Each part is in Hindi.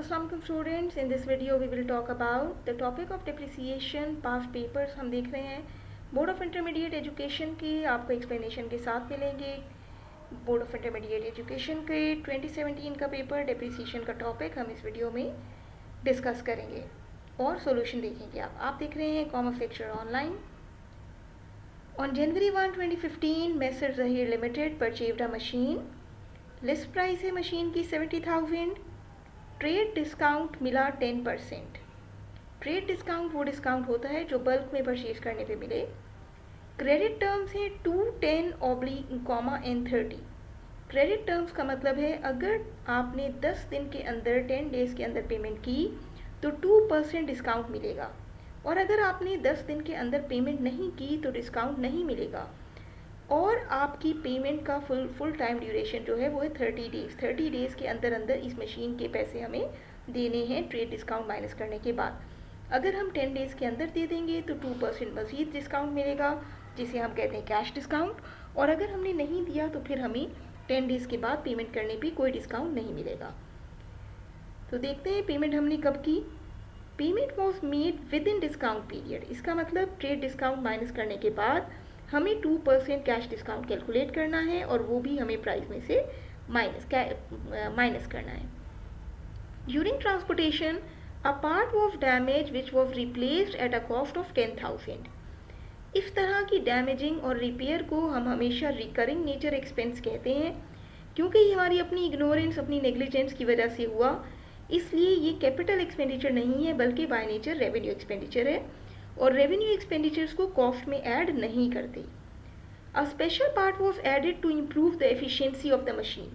Assalamualaikum students, in this video we will talk about the topic of depreciation. past papers हम देख रहे हैं बोर्ड ऑफ इंटरमीडिएट एजुकेशन के, आपको एक्सप्लेनेशन के साथ मिलेंगे। बोर्ड ऑफ इंटरमीडिएट एजुकेशन के 2017 का पेपर डेप्रिसिएशन का टॉपिक हम इस वीडियो में डिस्कस करेंगे और सॉल्यूशन देखेंगे। आप देख रहे हैं commerce lecture online. On January 1, 2015 Messrs Zaheer limited purchased a machine. List price है मशीन की 70,000। ट्रेड डिस्काउंट मिला 10%। ट्रेड डिस्काउंट वो डिस्काउंट होता है जो बल्क में परचेज करने पे मिले। क्रेडिट टर्म्स है 2, 10, (N30). क्रेडिट टर्म्स का मतलब है अगर आपने 10 दिन के अंदर 10 डेज के अंदर पेमेंट की तो 2% डिस्काउंट मिलेगा, और अगर आपने 10 दिन के अंदर पेमेंट नहीं की तो डिस्काउंट नहीं मिलेगा। और आपकी पेमेंट का फुल टाइम ड्यूरेशन जो है वो है 30 डेज। 30 डेज के अंदर अंदर इस मशीन के पैसे हमें देने हैं ट्रेड डिस्काउंट माइनस करने के बाद। अगर हम 10 डेज के अंदर दे देंगे तो 2% मज़ीद डिस्काउंट मिलेगा, जिसे हम कहते हैं कैश डिस्काउंट। और अगर हमने नहीं दिया तो फिर हमें 10 डेज के बाद पेमेंट करने पर कोई डिस्काउंट नहीं मिलेगा। तो देखते हैं पेमेंट हमने कब की। Payment was made with in discount period. इसका मतलब ट्रेड डिस्काउंट माइनस करने के बाद हमें 2% कैश डिस्काउंट कैलकुलेट करना है, और वो भी हमें प्राइस में से माइनस करना है। During transportation a part of damage which was replaced at a cost of 10,000। इस तरह की डैमेजिंग और रिपेयर को हम हमेशा रिकरिंग नेचर एक्सपेंस कहते हैं, क्योंकि ये हमारी अपनी इग्नोरेंस, अपनी नेग्लिजेंस की वजह से हुआ। इसलिए ये कैपिटल एक्सपेंडिचर नहीं है बल्कि बाय नेचर रेवेन्यू एक्सपेंडिचर है, और रेवेन्यू एक्सपेंडिचर्स को कॉस्ट में ऐड नहीं करते। A special part was added to improve the efficiency of the machine.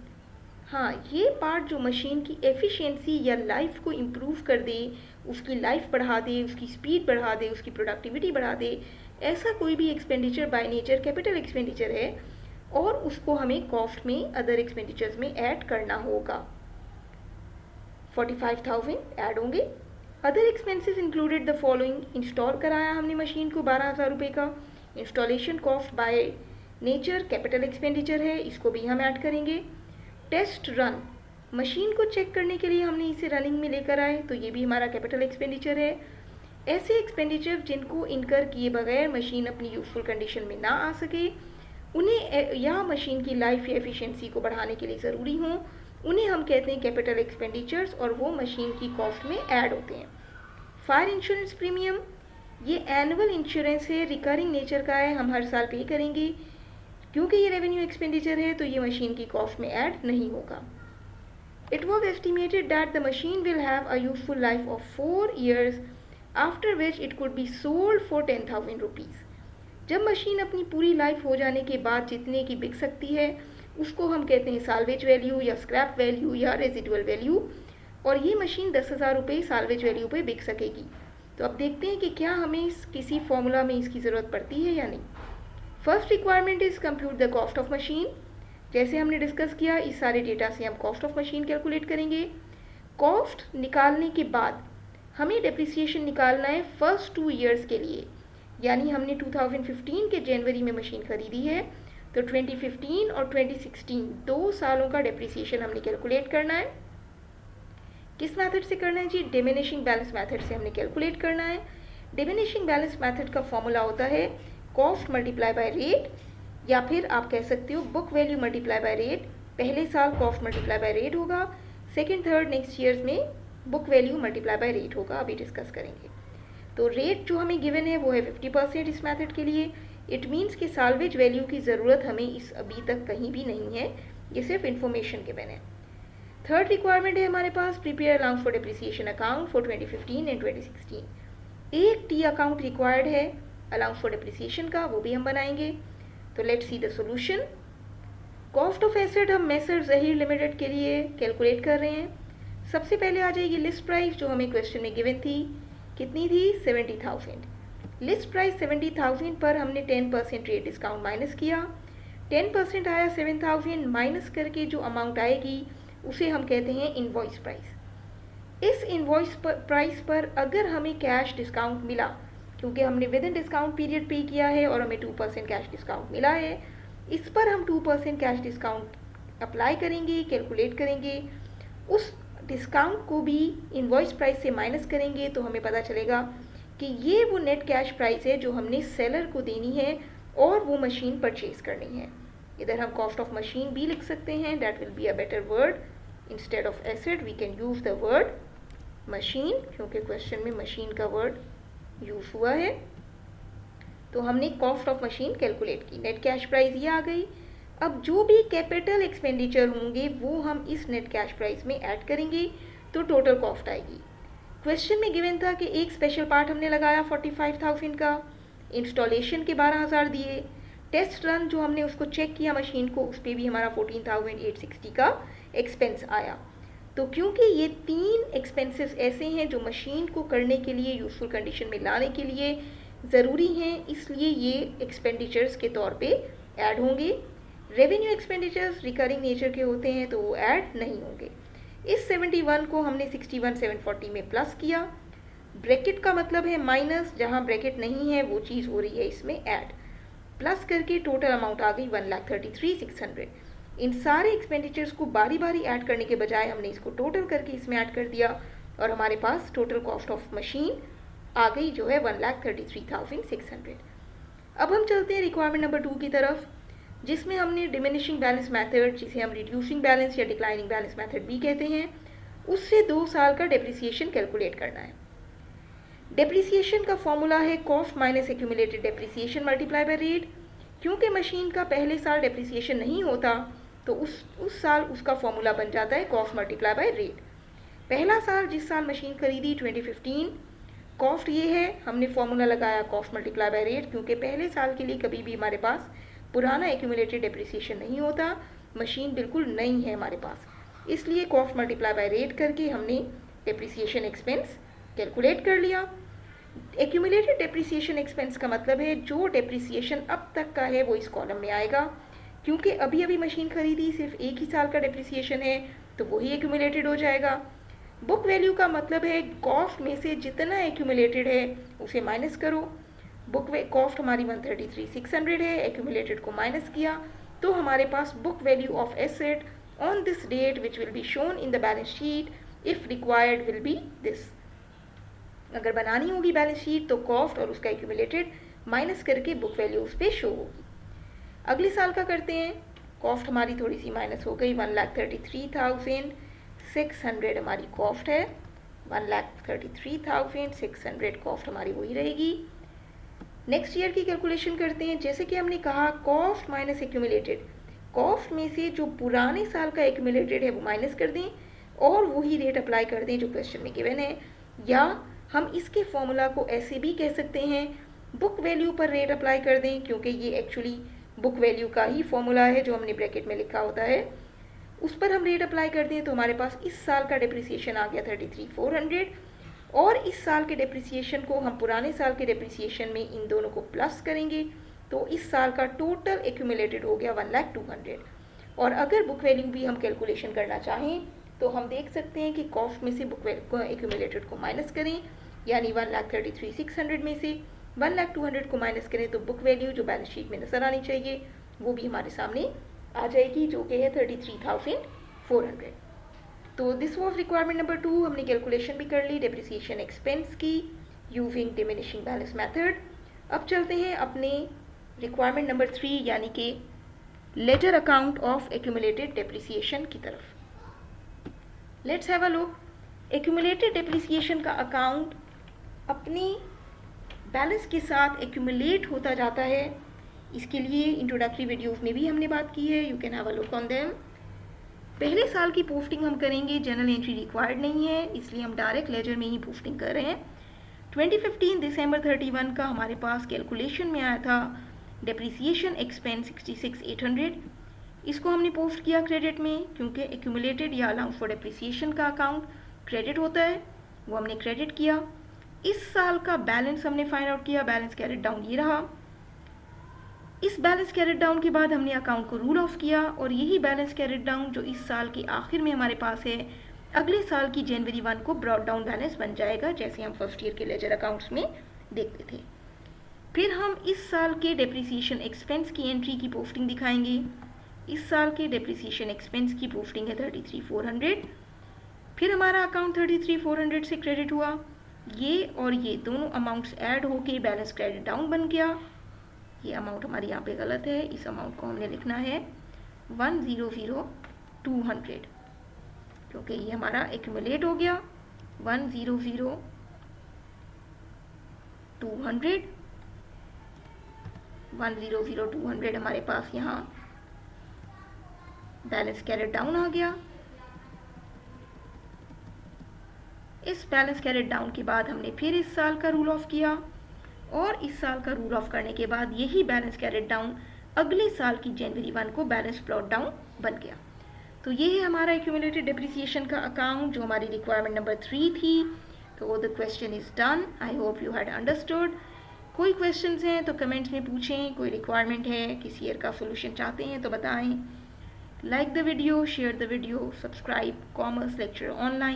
हाँ, ये पार्ट जो मशीन की एफिशिएंसी या लाइफ को इम्प्रूव कर दे, उसकी लाइफ बढ़ा दे, उसकी स्पीड बढ़ा दे, उसकी प्रोडक्टिविटी बढ़ा दे, ऐसा कोई भी expenditure by nature capital expenditure है, और उसको हमें कॉस्ट में अदर एक्सपेंडिचर्स में ऐड करना होगा। 45,000 ऐड होंगे। Other expenses included the following. Install कराया हमने मशीन को 12,000 रुपये का। Installation cost by nature capital expenditure है, इसको भी हम ऐड करेंगे। टेस्ट रन, मशीन को चेक करने के लिए हमने इसे रनिंग में लेकर आए, तो ये भी हमारा कैपिटल एक्सपेंडिचर है। ऐसे एक्सपेंडिचर जिनको इनकर किए बगैर मशीन अपनी यूजफुल कंडीशन में ना आ सके, उन्हें या मशीन की लाइफ या एफिशिएंसी को बढ़ाने के लिए ज़रूरी हों, उन्हें हम कहते हैं कैपिटल एक्सपेंडिचर्स, और वो मशीन की कॉस्ट में ऐड होते हैं। फायर इंश्योरेंस प्रीमियम, ये एनुअल इंश्योरेंस है, रिकरिंग नेचर का है, हम हर साल पे करेंगे। क्योंकि ये रेवेन्यू एक्सपेंडिचर है तो ये मशीन की कॉस्ट में ऐड नहीं होगा। It was estimated that the machine will have a useful life of 4 years, after which it could be sold for 10,000 rupees. जब मशीन अपनी पूरी लाइफ हो जाने के बाद जितने की बिक सकती है उसको हम कहते हैं साल्वेज वैल्यू या स्क्रैप वैल्यू या रेजिडुअल वैल्यू, और ये मशीन 10,000 रुपये साल्वेज वैल्यू पे बिक सकेगी। तो अब देखते हैं कि क्या हमें किसी फॉर्मूला में इसकी ज़रूरत पड़ती है या नहीं। First requirement is compute the cost of machine. जैसे हमने डिस्कस किया, इस सारे डेटा से हम कॉस्ट ऑफ मशीन कैलकुलेट करेंगे। कॉस्ट निकालने के बाद हमें डेप्रिसिएशन निकालना है फर्स्ट 2 years के लिए, यानी हमने 2015 के जनवरी में मशीन खरीदी है, तो 2015 और 2016 2 सालों का डेप्रिसिएशन हमने कैलकुलेट करना है। किस मेथड से करना है जी? डिमिनिशिंग बैलेंस मेथड से हमने कैलकुलेट करना है। डिमिनिशिंग बैलेंस मेथड का फॉर्मूला होता है कॉस्ट मल्टीप्लाई बाय रेट, या फिर आप कह सकते हो book value multiply by rate. पहले साल कॉस्ट मल्टीप्लाई बाय रेट होगा, सेकेंड थर्ड नेक्स्ट ईयर्स में book value multiply by rate होगा, अभी डिस्कस करेंगे। तो रेट जो हमें गिवन है वो है 50% इस मेथड के लिए। इट मीन्स कि साल्वेज वैल्यू की ज़रूरत हमें इस अभी तक कहीं भी नहीं है, ये सिर्फ इन्फॉर्मेशन गिवन है। थर्ड रिक्वायरमेंट है हमारे पास prepare allowance for depreciation account for 2015 and 2016। एक टी अकाउंट रिक्वायर्ड है अलाउंस फॉर डेप्रिसिएशन का, वो भी हम बनाएंगे। तो let's see the solution. Cost of asset हम मेसर जहीर लिमिटेड के लिए कैलकुलेट कर रहे हैं। सबसे पहले आ जाएगी लिस्ट प्राइस जो हमें क्वेश्चन में गिवन थी, कितनी थी? 70,000। लिस्ट प्राइस 70,000 पर हमने 10% रेट डिस्काउंट माइनस किया। 10% आया 7,000, माइनस करके जो अमाउंट आएगी उसे हम कहते हैं इनवॉइस प्राइस। इस इनवॉइस प्राइस पर अगर हमें कैश डिस्काउंट मिला, क्योंकि हमने विद इन डिस्काउंट पीरियड पे किया है और हमें 2% कैश डिस्काउंट मिला है, इस पर हम 2% कैश डिस्काउंट अप्लाई करेंगे, कैलकुलेट करेंगे। उस डिस्काउंट को भी इनवॉइस प्राइस से माइनस करेंगे तो हमें पता चलेगा कि ये वो नेट कैश प्राइस है जो हमने सेलर को देनी है और वो मशीन परचेज करनी है। इधर हम कॉस्ट ऑफ मशीन भी लिख सकते हैं, that will be a better word. Instead of asset we can use the word machine, क्योंकि क्वेश्चन में मशीन का वर्ड यूज हुआ है। तो हमने कॉस्ट ऑफ मशीन कैलकुलेट की, नेट कैश प्राइस ये आ गई। अब जो भी कैपिटल एक्सपेंडिचर होंगे वो हम इस नेट कैश प्राइस में ऐड करेंगे तो टोटल कॉस्ट आएगी। क्वेश्चन में गिवन था कि एक स्पेशल पार्ट हमने लगाया 45,000 का, इंस्टॉलेशन के 12,000 दिए, टेस्ट रन जो हमने उसको चेक किया मशीन को उस पर भी हमारा 14,860 का एक्सपेंस आया। तो क्योंकि ये 3 एक्सपेंसेस ऐसे हैं जो मशीन को करने के लिए, यूजफुल कंडीशन में लाने के लिए ज़रूरी हैं, इसलिए ये एक्सपेंडिचर्स के तौर पे ऐड होंगे। रेवेन्यू एक्सपेंडिचर्स रिकरिंग नेचर के होते हैं तो वो ऐड नहीं होंगे। इस 71 को हमने 61,740 में प्लस किया। ब्रैकेट का मतलब है माइनस, जहाँ ब्रैकेट नहीं है वो चीज़ हो रही है इसमें ऐड। प्लस करके टोटल अमाउंट आ गई 1,33,600। इन सारे एक्सपेंडिचर्स को बारी बारी ऐड करने के बजाय हमने इसको टोटल करके इसमें ऐड कर दिया और हमारे पास टोटल कॉस्ट ऑफ मशीन आ गई जो है 1,33,600। अब हम चलते हैं रिक्वायरमेंट नंबर 2 की तरफ, जिसमें हमने डिमिनिशिंग बैलेंस मेथड, जिसे हम रिड्यूसिंग बैलेंस या डिक्लाइनिंग बैलेंस मेथड भी कहते हैं, उससे 2 साल का डेप्रिसिएशन कैलकुलेट करना है। डेप्रिसिएशन का फॉर्मूला है cost minus accumulated depreciation multiply by rate. क्योंकि मशीन का पहले साल डेप्रिसिएशन नहीं होता तो उस साल उसका फॉर्मूला बन जाता है कॉस्ट मल्टीप्लाई बाय रेट। पहला साल जिस साल मशीन खरीदी 2015, कॉस्ट ये है, हमने फॉर्मूला लगाया कॉस्ट मल्टीप्लाई बाय रेट, क्योंकि पहले साल के लिए कभी भी हमारे पास पुराना एक्यूमुलेटेड डेप्रिसिएशन नहीं होता, मशीन बिल्कुल नई है हमारे पास, इसलिए कॉस्ट मल्टीप्लाई बाय रेट करके हमने डेप्रिसिएशन एक्सपेंस कैलकुलेट कर लिया। एक्यूमुलेटेड डेप्रिसिएशन एक्सपेंस का मतलब है जो डेप्रिसिएशन अब तक का है वो इस कॉलम में आएगा। क्योंकि अभी अभी मशीन खरीदी, सिर्फ एक ही साल का डेप्रिसिएशन है तो वही एक्यूमुलेटेड हो जाएगा। बुक वैल्यू का मतलब है कॉस्ट में से जितना एक्यूमुलेटेड है उसे माइनस करो। बुक कॉस्ट हमारी 133,600 है, एक्यूमुलेटेड को माइनस किया तो हमारे पास book value of asset on this date which will be shown in the balance sheet if required will be this. अगर बनानी होगी बैलेंस शीट तो कॉस्ट और उसका एक्यूमुलेटेड माइनस करके बुक वैल्यू उस पर शो होगी। अगले साल का करते हैं, कॉस्ट हमारी थोड़ी सी माइनस हो गई, 1,33,600 हमारी कॉस्ट है, 1,33,600 कॉस्ट हमारी वही रहेगी। नेक्स्ट ईयर की कैलकुलेशन करते हैं। जैसे कि हमने कहा कॉस्ट माइनस एक्यूमुलेटेड, कॉस्ट में से जो पुराने साल का एक्यूमुलेटेड है वो माइनस कर दें और वही रेट अप्लाई कर दें जो क्वेश्चन में गिवन है, या हम इसके फॉर्मूला को ऐसे भी कह सकते हैं बुक वैल्यू पर रेट अप्लाई कर दें, क्योंकि ये एक्चुअली बुक वैल्यू का ही फॉर्मूला है जो हमने ब्रैकेट में लिखा होता है, उस पर हम रेट अप्लाई कर दें तो हमारे पास इस साल का डेप्रिसिएशन आ गया 33,400 और इस साल के डेप्रिसिएशन को हम पुराने साल के डेप्रिसिएशन में इन दोनों को प्लस करेंगे तो इस साल का टोटल एक्यूमुलेटेड हो गया 1,02,000। और अगर बुक वैल्यू भी हम कैलकुलेशन करना चाहें तो हम देख सकते हैं कि कॉस्ट में से बुक एक्यूमुलेटेड को माइनस करें, यानी 1,33,600 में से 1,02,000 को माइनस करें तो बुक वैल्यू जो बैलेंस शीट में नजर आनी चाहिए वो भी हमारे सामने आ जाएगी, जो कि है 33,400। तो दिस वॉज रिक्वायरमेंट नंबर 2। हमने कैलकुलेशन भी कर ली डेप्रिसिएशन एक्सपेंस की यूजिंग डिमिनिशिंग बैलेंस मेथड। अब चलते हैं अपने रिक्वायरमेंट नंबर 3 यानी कि ledger account of accumulated depreciation की तरफ। Let's have a look. Accumulated depreciation का अकाउंट अपनी बैलेंस के साथ एक्यूमुलेट होता जाता है। इसके लिए इंट्रोडक्टरी वीडियोस में भी हमने बात की है, you can have a look on them. पहले साल की पोस्टिंग हम करेंगे, जनरल एंट्री रिक्वायर्ड नहीं है इसलिए हम डायरेक्ट लेजर में ही पोस्टिंग कर रहे हैं। 2015 दिसंबर 31 का हमारे पास कैलकुलेशन में आया था डेप्रिसिएशन एक्सपेंस 66,800। इसको हमने पोस्ट किया क्रेडिट में, क्योंकि एक्यूमुलेटेड या अलाउंस फॉर डेप्रिसिएशन का अकाउंट क्रेडिट होता है, वो हमने क्रेडिट किया। इस साल का बैलेंस हमने फाइंड आउट किया, बैलेंस कैरेट डाउन ये रहा। इस बैलेंस कैरेट डाउन के बाद हमने अकाउंट को रूल ऑफ किया और यही बैलेंस कैरेट डाउन जो इस साल के आखिर में हमारे पास है, अगले साल की जनवरी 1 को ब्रॉड डाउन बैलेंस बन जाएगा, जैसे हम फर्स्ट ईयर के लेजर अकाउंट्स में देखते थे। फिर हम इस साल के डेप्रिसिएशन एक्सपेंस की एंट्री की पोस्टिंग दिखाएंगे। इस साल के डेप्रिसिएशन एक्सपेंस की पोस्टिंग है 33,400। फिर हमारा अकाउंट 33,400 से क्रेडिट हुआ, ये और ये दोनों अमाउंट्स ऐड होके बैलेंस क्रेडिट डाउन बन गया। ये अमाउंट हमारी यहाँ पे गलत है, इस अमाउंट को हमने लिखना है 100,200, क्योंकि ये हमारा एक्यूमुलेट हो गया 100,200 100,200 हमारे पास यहाँ बैलेंस कैरेट डाउन आ गया। इस बैलेंस कैरेट डाउन के बाद हमने फिर इस साल का रूल ऑफ किया, और इस साल का रूल ऑफ करने के बाद यही बैलेंस कैरेट डाउन अगले साल की जनवरी 1 को बैलेंस प्लॉट डाउन बन गया। तो ये है हमारा एक्यूमुलेटेड डेप्रिसिएशन का अकाउंट, जो हमारी रिक्वायरमेंट नंबर 3 थी। तो the question is done. I hope you had understood. कोई क्वेश्चंस हैं तो कमेंट्स में पूछें, कोई रिक्वायरमेंट है, किसी ईयर का सोल्यूशन चाहते हैं तो बताएं। Like the video, share the video, subscribe commerce lecture online.